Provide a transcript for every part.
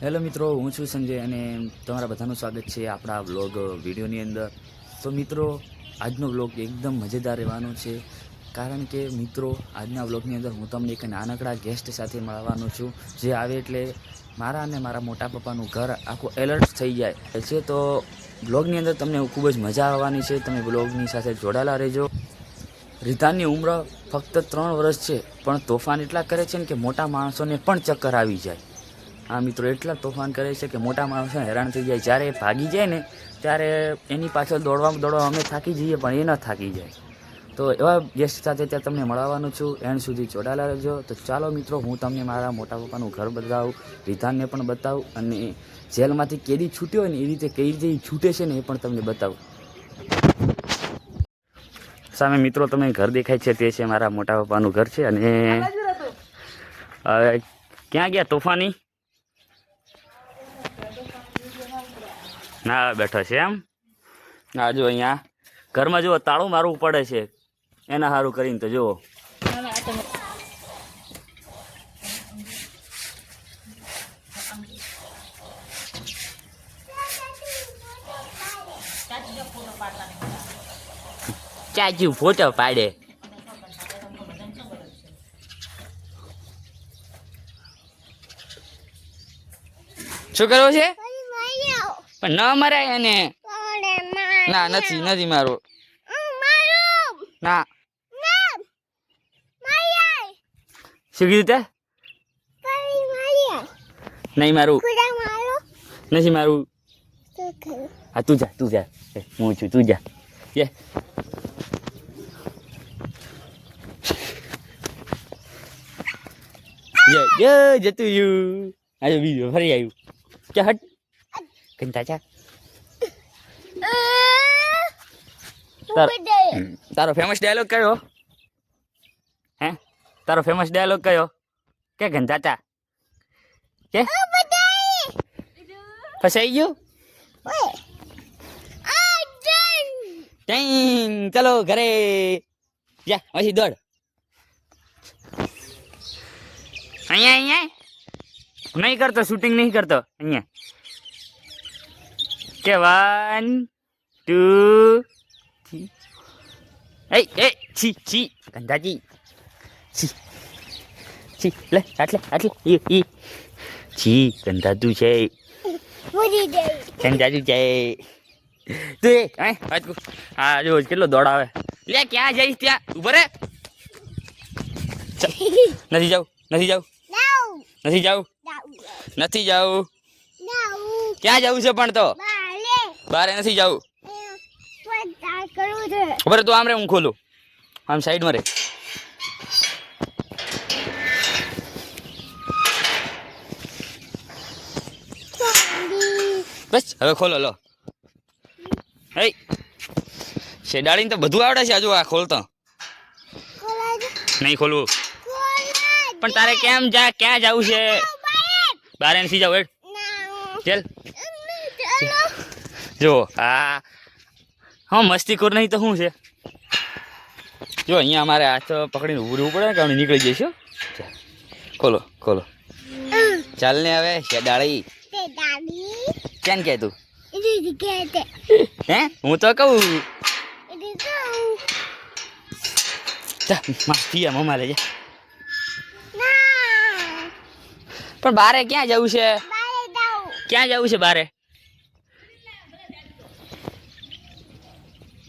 Hello મિત્રો, હું છું સંજય અને તમારા બધાનું સ્વાગત છે આપણા વ્લોગ વિડીયોની અંદર. તો મિત્રો, આજનો વ્લોગ એકદમ મજેદાર રહેવાનો છે, કારણ કે મિત્રો આજના વ્લોગની અંદર હું તમને એક નાનકડા ગેસ્ટ સાથે મળવાનો છું, જે આવે એટલે મારા અને મારા મોટા પપ્પાનું ઘર આખું એલર્ટ થઈ જાય છે. તો વ્લોગની અંદર તમને ખૂબ જ મજા આવવાની છે. તમે વ્લોગની સાથે જોડાયેલા રહેજો. રિધાનની ઉંમર ફક્ત 3 વર્ષ છે, પણ તોફાન એટલા કરે છે ને કે મોટા માણસોને પણ ચક્કર આવી જાય. આ મિત્રો એટલા તોફાન કરે છે કે મોટા માણસો હેરાન થઈ જાય. જ્યારે એ ભાગી જાય ને ત્યારે એની પાછળ દોડવા અમે થાકી જઈએ, પણ એ ન થાકી જાય. તો એવા ગેસ્ટ સાથે ત્યાં તમને મળવાનું છું. એન્ડ સુધી જોડાયેલા રહેજો. તો ચાલો મિત્રો, હું તમને મારા મોટા પપ્પાનું ઘર બતાવું, રિધાનને પણ બતાવું, અને જેલમાંથી કેદી છૂટ્યો હોય ને એ રીતે કઈ રીતે છૂટે છે ને એ પણ તમને બતાવું. સામે મિત્રો તમે ઘર દેખાય છે તે છે મારા મોટા પપ્પાનું ઘર છે. અને ક્યાં ગયા તોફાની? ના બેઠો છે એમ. હા જો અહીંયા ઘરમાં જુઓ તાળું મારવું પડે છે એના સારું કરીને. તો જુઓ ચાચુ ફોટો પાડે. શું કરવું છે? પણ ન મરાય એને. ના નથી મારું. ના શું કીધું તે? નહીં મારું નથી મારું. હા તું જા હું છું, તું જા. જતું રહ્યું. આજે બીજું ફરી આવ્યું. ક્યાં હટ કંટા ચા. તારો ફેમસ ડાયલોગ કયો? હે તારો ફેમસ ડાયલોગ કયો? કે ગંધાતા કે ફસાઈ ગયું? ચલો ઘરે જા. પછી દોડ અહીંયા નહીં કરતો, શૂટિંગ નહીં કરતો. અહીંયા કે 1 2 3. છી ગંધાજી છી લે આટલે છી ગંધાતું છે. ગંધાતું છે તું. હા જો કેટલો દોડાવે. લે ક્યાં જઈશ? ત્યાં ઉભો રે. નથી જાવું. ક્યાં જવું છે? પણ તો બારે નથી જવું. ખબર તું આમ રે, હું ખોલું. આમ સાઈડમાં રે. બસ હવે ખોલો. લો શેડાળીને તો બધું આવડે છે. હજુ આ ખોલતો નહીં ખોલવું. પણ તારે કેમ ક્યાં જવું છે? બારે નથી જવું. ચાલ જો હા મસ્તીખોર નહીં તો શું છે? જો અહીંયા અમારે હાથ પકડીને ઊભું રહેવું પડે ને, કે નીકળી જઈશું. ખોલો ચાલ ને હવે. શેડાળી કેમ કે તું? હે હું તો કહું મમ્મા લેજે. પણ બારે ક્યાં જવું છે? ક્યાં જવું છે બારે?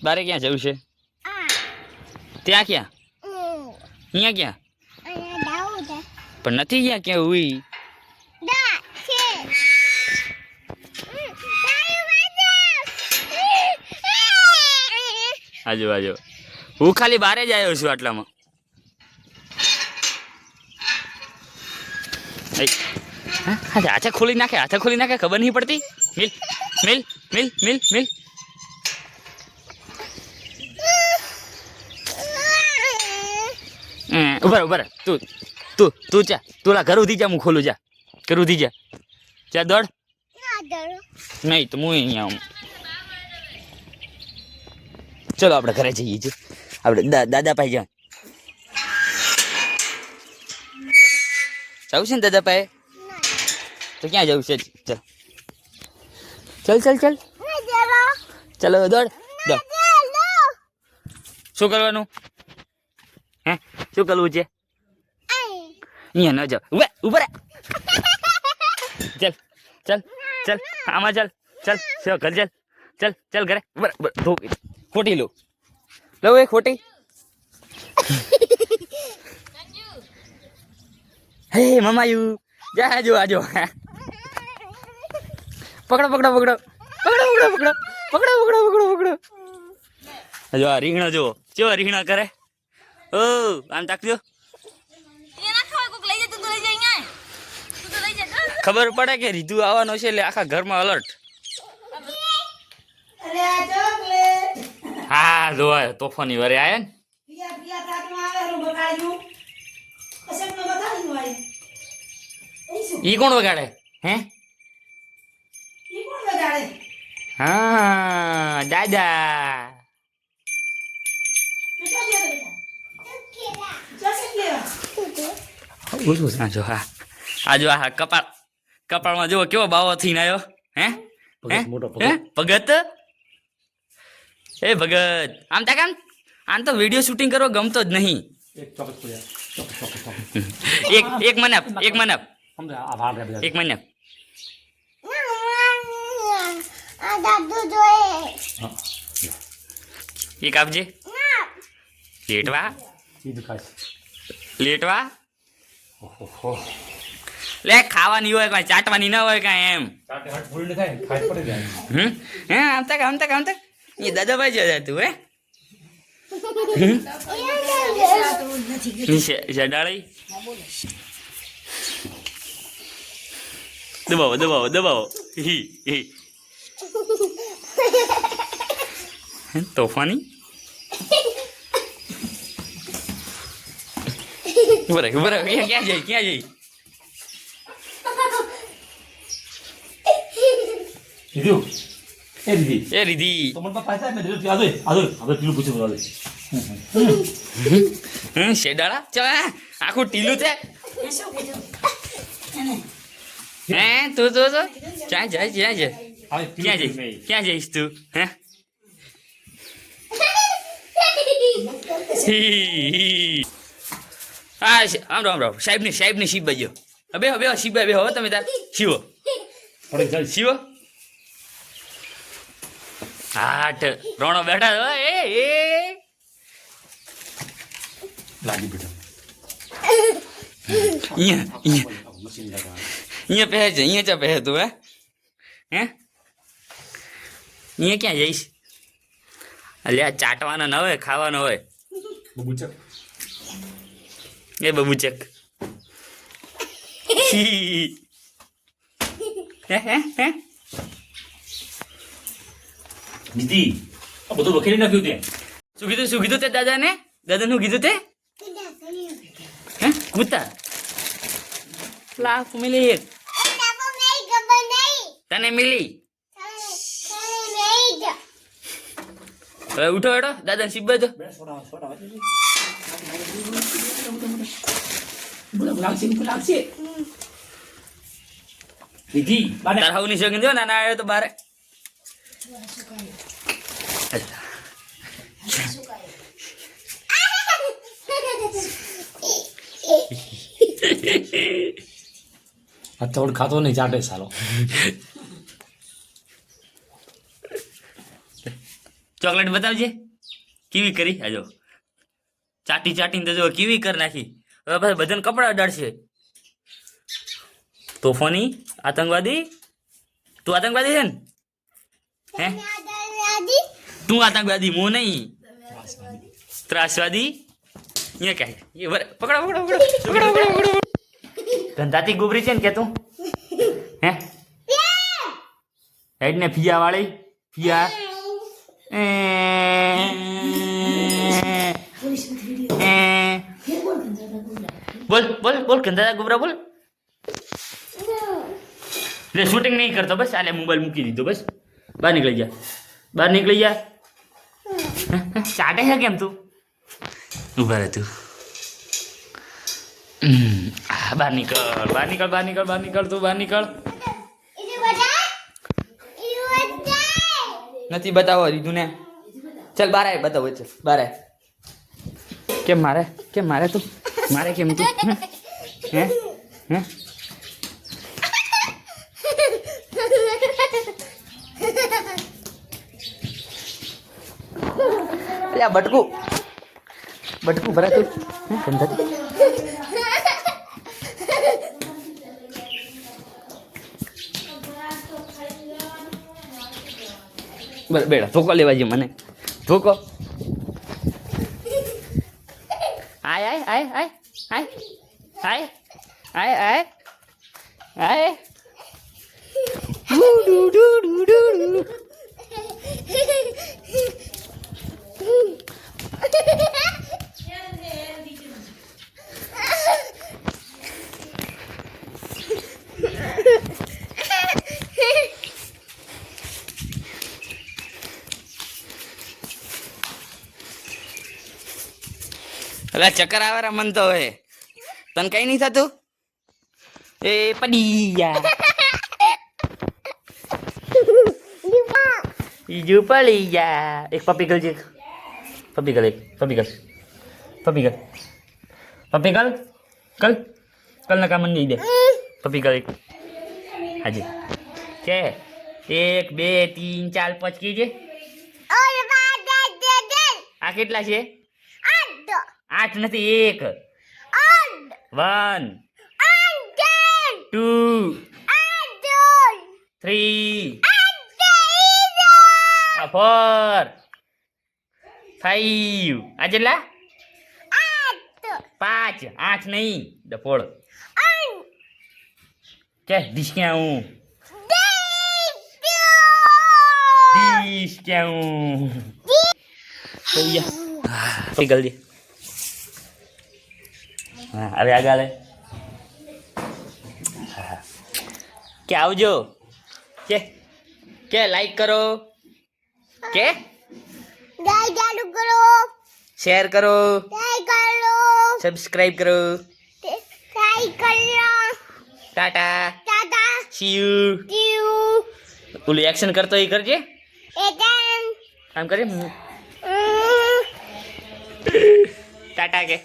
બારે ક્યાં જવું છે? ત્યાં ક્યાં? અહીંયા ક્યાં? પણ નથી ગયા ક્યાં હુઈ. આજો હું ખાલી બારે જ આવ્યો છું આટલામાં. હાથે ખોલી નાખે ખબર નહીં પડતી. મિલ ઉભર તું ચા. તું ઘર ઉધી જા, હું ખોલું. જા ઘર ઉધી જા દોડ. નહીં તો હું અહીંયા આવું. ચલો આપણે ઘરે જઈએ છીએ. આપણે દાદા પાસે જવું છે ને? દાદા પાસે તો ક્યાં જવું છે? ચલ ચલ ચલ ચલ ચલો દોડ દોડ. શું કરવાનું હે? શું કરવું છે? અહીંયા ન જાવ. ઉભા રે. ચલ ચલ ચલ આમાં ચલ ચલ સેવ ઘર ચલ ચલ ચલ ઘરે. બરાબર ધોકી ખોટી લો લો એ ખોટી. હે મમાયું જા આજો આજો. પકડો પકડો પકડો પકડો પકડો પકડો પકડો પકડો પકડો પકડો. જો આ રીંગણો જુઓ કેવો રીંગણા કરે. ઓ આમ તાકજો. ખબર પડે કે રીતુ આવવાનો છે એટલે આખા ઘરમાં અલર્ટ. હા જોવાય તોફાની વરે આયા ને. ઈ કોણ વગાડે હે? હા દાદા. જો હા આ જો આ કપાળમાં જુઓ કેવો બાવો થઈને આવ્યો. હે ભગત એ ભગત આમ તાક આમ તો વિડીયો શૂટિંગ કરવો ગમતો જ નહીં. એક મને એક મને એક મને એક આપજે. લેટવા લેટવા લે ખાવાની હોય કઈ ચાટવાની ના હોય કઈ એમ. હે આમ તક આમ તક આમ તક એ દાદાભાઈ જ તું હે જડાળી દબાવો દબાવો દબાવો. તોફાની બરાબર બરાબર ક્યાં જઈ ક્યાં જઈ? એ રીધી શેડાળા ચલ આખું ટીલું છે. હે તું તો ક્યાં જાય ક્યાં જાય ક્યાં જઈ ક્યાં જઈશ તું? હે હા આમ રામ રામ સાહેબની શીબ બાજુ હવે હવે શીબ હવે હો તમે તાર શીવો શીવો. હાટ રોણો બેઠા એ લાગી બેઠા અહીંયા પહે છે અહીંયા ચા પહે તું હે અહીંયા ક્યાં જઈશ? અલ્યા ચાટવાનો ન હોય ખાવાનો હોય. એ બબુચક દીદી બધું વખેરી નાખ્યું તે. શું કીધું તે દાદાને? દાદાનું કીધું તે હે કૂતા લાખ મિલી એક તને મિલી. હવે ઉઠો હેડો દાદા શીબ દો. તાર હાઉની સગન જો નાના આવ્યો તો બારે. થોડું ખાતો નહીં ચાટે સાલો. ચોકલેટ બતાવજે કેવી કરી. આજો ચાટી ચાટીને તો જો કેવી કરી નાખી. હવે પછી બધાને કપડા અડાડશે. તોફાની આતંકવાદી તું આતંકવાદી છે ને? હે તું આતંકવાદી હું નહીં ત્રાસવાદી. અહીંયા કાંઈ એ પકડો પકડો પકડો પકડો પકડો પકડો. ધંધાતી ગુબરી છે ને કે તું હે હેડ ને ફિયા વાળી ફિયા બોલ બોલ બોલ ધંધાતા ગુબરા બોલ. એટલે શૂટિંગ નહીં કરતો બસ. આલે મોબાઈલ મૂકી દીધો બસ. બહાર નીકળી જા બહાર નીકળી જા. ચાટે છે કેમ તું? ઉભા રહે તું બહાર નીકળ બહાર નીકળ બહાર નીકળ બહાર નીકળ તું બહાર નીકળ નથી બતાવો રીધું ને ચાલ બાર આય બતાવો ચાલ બાર આય કેમ મારે તું મારે કેમ તું હે હે અલ્યા બટકું ભરા તું ધંધાથી બેડા ધોકો લેવા જઈએ મને ધોકો આય આય આય આય આય આય આય આય આય ડુ ડુ ડુ ડુ ડુ અલા ચક્કર આવારા મન તો હવે તને કઈ નહીં થતું એ પડી ગયા ઈજુ પડી ગયા એક પપ્પી ગલ છે પપ્પી ગલ કલ ના કામ નહીં દે પપ્પી ગલ એક હાજી કે 1 2 3 4 5 કીજે આ કેટલા છે 8 નથી 1 1 2 3 4 5 આ જેટલા 5 8 નહીં ડફોડ કે ડીશ ક્યાં હું ડીશ ક્યાં હું પીગલ દે હા હવે આગળ કે આવજો કે લાઈક કરો કે ચાલુ કરો શેર કરો કરો સબસ્ક્રાઇબ કરો કરો ટાટા ટાટા સી યુ ઓલું એક્શન કરતો એ કરજે આમ કરે ટાટા કે